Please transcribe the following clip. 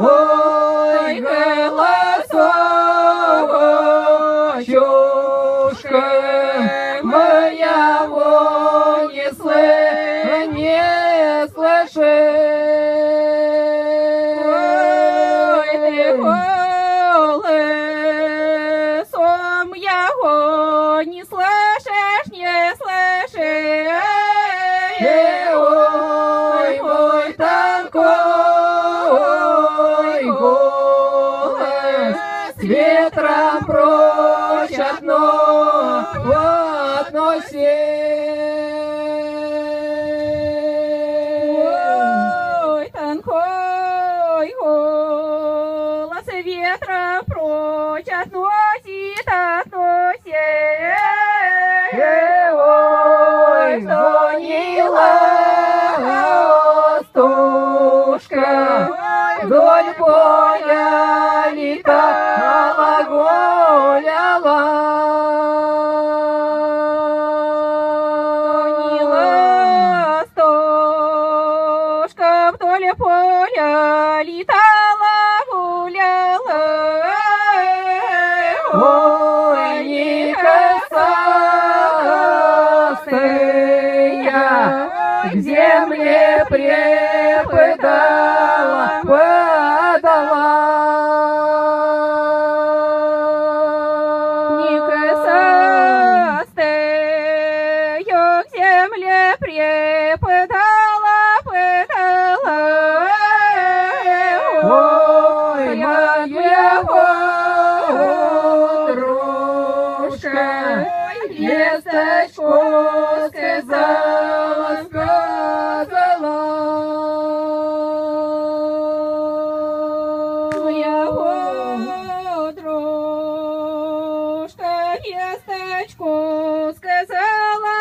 Ой, голосочушка моего не слышишь. Ой, ты голосом его не слышишь, не слышишь. Ой, мой такой голос с ветром прочь Ой, тонкой голос ветра прочь относит, относит. Ой, звонила пастушка, вдоль поля летала, гуляла. Ластушка вдоль поля летала, гуляла. Ой, не косастая, к земле преподала, Не косастая, к земле преподала, подала. Ой, моя подружка, весточку сказала, сказала. Моя подружка весточку сказала,